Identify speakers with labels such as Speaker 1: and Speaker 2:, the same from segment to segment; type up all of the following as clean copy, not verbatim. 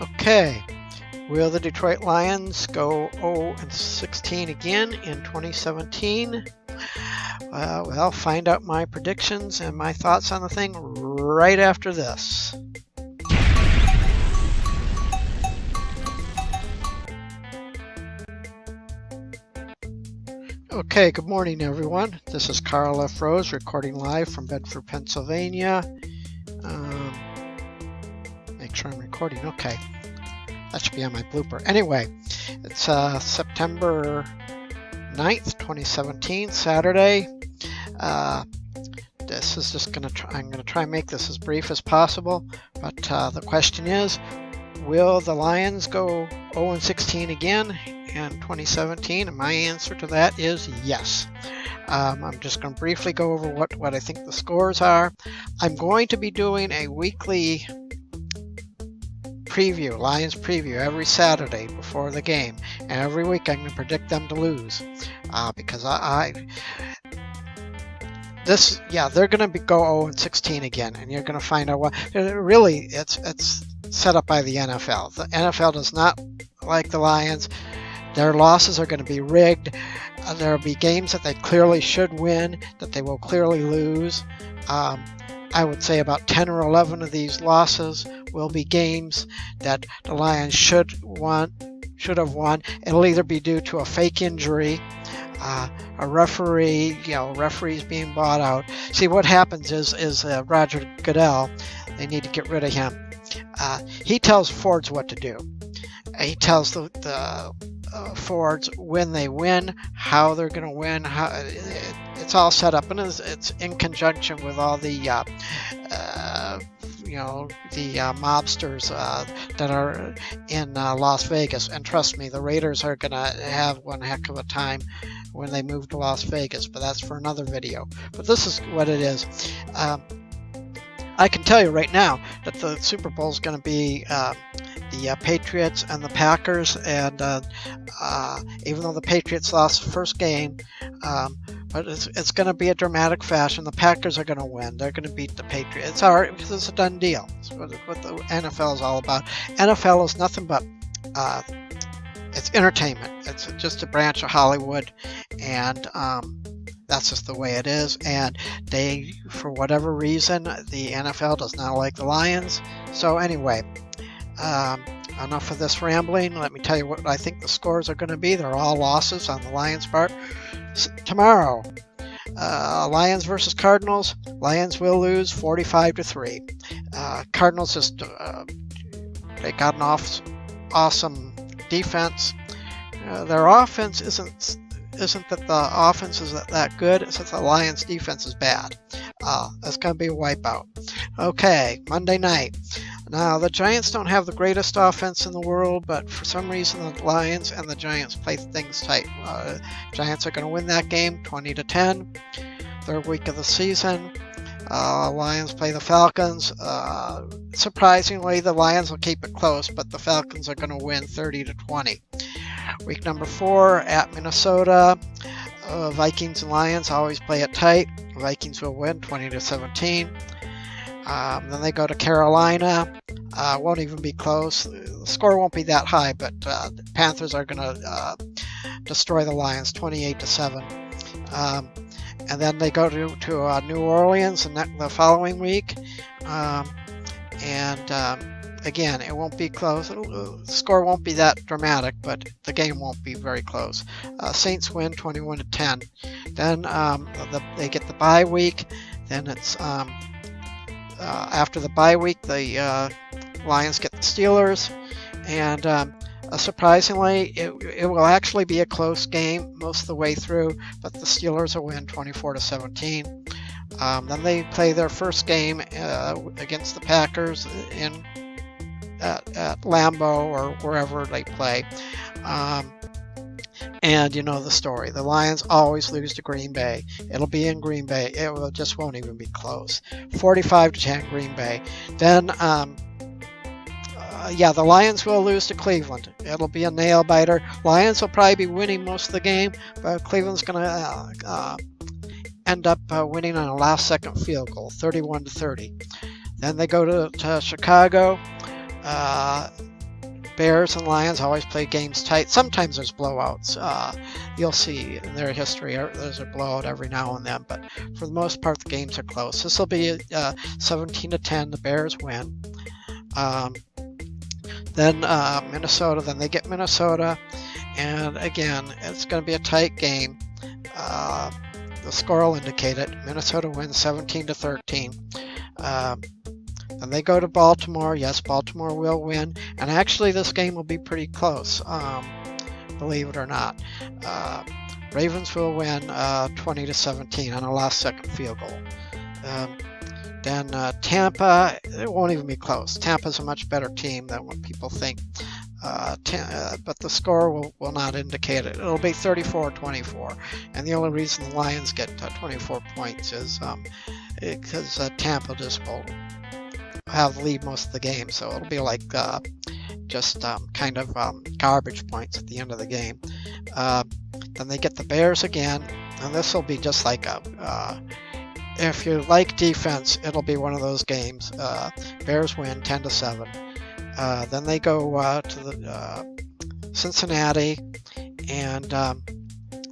Speaker 1: Okay, will the Detroit Lions go 0-16 again in 2017? Well, find out my predictions and my thoughts on the thing right after this. Okay, good morning everyone. This is Karl F. Rose recording live from Bedford, Pennsylvania. Make sure I'm recording. Okay, that should be on my blooper. Anyway, it's September 9th, 2017, Saturday. This is just I'm gonna try and make this as brief as possible. But the question is, will the Lions go 0-16 again in 2017? And my answer to that is yes. I'm just going to briefly go over what I think the scores are. I'm going to be doing a weekly preview, Lions preview, every Saturday before the game, and every week I'm going to predict them to lose because they're going to go 0-16 again, and you're going to find out what really it's set up by the NFL. The NFL does not like the Lions. Their losses are going to be rigged. There will be games that they clearly should win that they will clearly lose. I would say about 10 or 11 of these losses will be games that the Lions should have won. It'll either be due to a fake injury, a referee, referees being bought out. See, what happens is Roger Goodell, they need to get rid of him. He tells Fords what to do. He tells the Fords when they win, how they're going to win. It's all set up, and it's in conjunction with all the mobsters that are in Las Vegas. And trust me, the Raiders are going to have one heck of a time when they move to Las Vegas, but that's for another video. But this is what it is. I can tell you right now that the Super Bowl is going to be the Patriots and the Packers, and even though the Patriots lost the first game, but it's going to be a dramatic fashion. The Packers are going to win. They're going to beat the Patriots. It's all right because it's a done deal. It's what the NFL is all about. NFL is nothing but it's entertainment. It's just a branch of Hollywood, and that's just the way it is. And they, for whatever reason, the NFL does not like the Lions. So anyway, enough of this rambling. Let me tell you what I think the scores are going to be. They're all losses on the Lions' part. Tomorrow, Lions versus Cardinals. Lions will lose 45-3. Cardinals just they got an awesome defense. Their offense isn't that the offense is that good. It's that the Lions defense is bad. That's going to be a wipeout. Okay, Monday night. Now, the Giants don't have the greatest offense in the world, but for some reason the Lions and the Giants play things tight. Giants are going to win that game 20-10. Third week of the season. Lions play the Falcons. Surprisingly, the Lions will keep it close, but the Falcons are going to win 30-20. Week number 4 at Minnesota. Vikings and Lions always play it tight. Vikings will win 20-17. Then they go to Carolina. Won't even be close. The score won't be that high, but the Panthers are going to destroy the Lions 28-7. And then they go to New Orleans the following week. Again, it won't be close. The score won't be that dramatic, but the game won't be very close. Saints win 21-10. Then they get the bye week. Then it's after the bye week, the Lions get the Steelers, and surprisingly, it will actually be a close game most of the way through, but the Steelers will win 24-17. Then they play their first game against the Packers at Lambeau or wherever they play. And you know the story. The Lions always lose to Green Bay. It'll be in Green Bay. It just won't even be close. 45-10 Green Bay. Then, the Lions will lose to Cleveland. It'll be a nail biter. Lions will probably be winning most of the game, but Cleveland's going to end up winning on a last-second field goal, 31-30. Then they go to Chicago. Bears and Lions always play games tight. Sometimes there's blowouts. You'll see in their history there's a blowout every now and then, but for the most part the games are close. This will be 17-10. The Bears win. Then Minnesota. Then they get Minnesota, and again it's going to be a tight game. The score will indicate it. Minnesota wins 17-13. Then they go to Baltimore. Yes, Baltimore will win. And actually, this game will be pretty close, believe it or not. Ravens will win 20-17 on a last-second field goal. Then Tampa, it won't even be close. Tampa's a much better team than what people think. But the score will not indicate it. It'll be 34-24. And the only reason the Lions get 24 points is because Tampa just will have the lead most of the game. So it'll be like just kind of garbage points at the end of the game. Then they get the Bears again. And this will be just like if you like defense, it'll be one of those games. Bears win 10-7. Then they go to the Cincinnati, and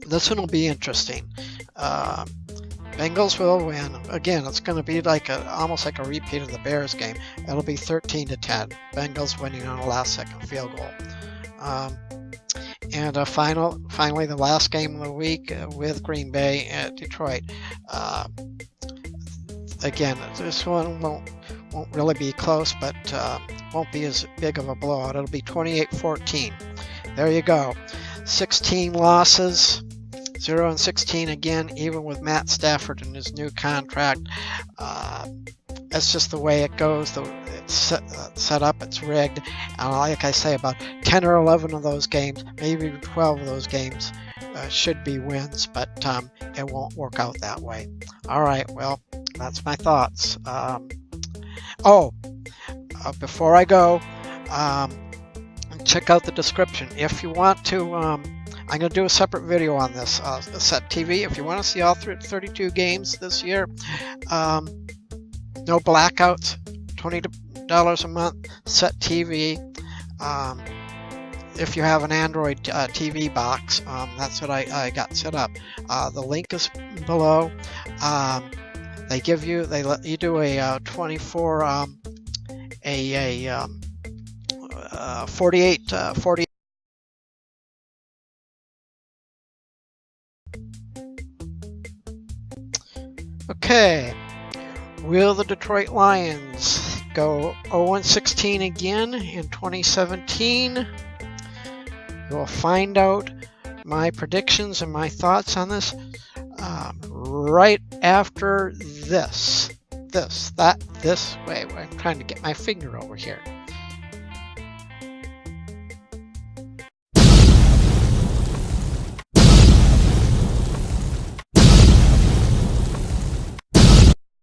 Speaker 1: this one will be interesting. Bengals will win. Again, it's going to be like almost like a repeat of the Bears game. It'll be 13-10. Bengals winning on a last-second field goal. And finally, the last game of the week with Green Bay at Detroit. Again, this one won't really be close, but won't be as big of a blowout. It'll be 28-14. There you go. 16 losses, 0-16 again, even with Matt Stafford and his new contract. That's just the way it goes. It's set up, it's rigged. And like I say, about 10 or 11 of those games, maybe 12 of those games should be wins, but it won't work out that way. All right, well, that's my thoughts. Before I go, check out the description. If you want to, I'm going to do a separate video on this. Set TV, if you want to see all 32 games this year, no blackouts, $20 a month, Set TV. If you have an Android TV box, that's what I got set up. The link is below. They let you do a 48. Okay, will the Detroit Lions go 0-16 again in 2017? We'll find out my predictions and my thoughts on this right after this. Wait, I'm trying to get my finger over here.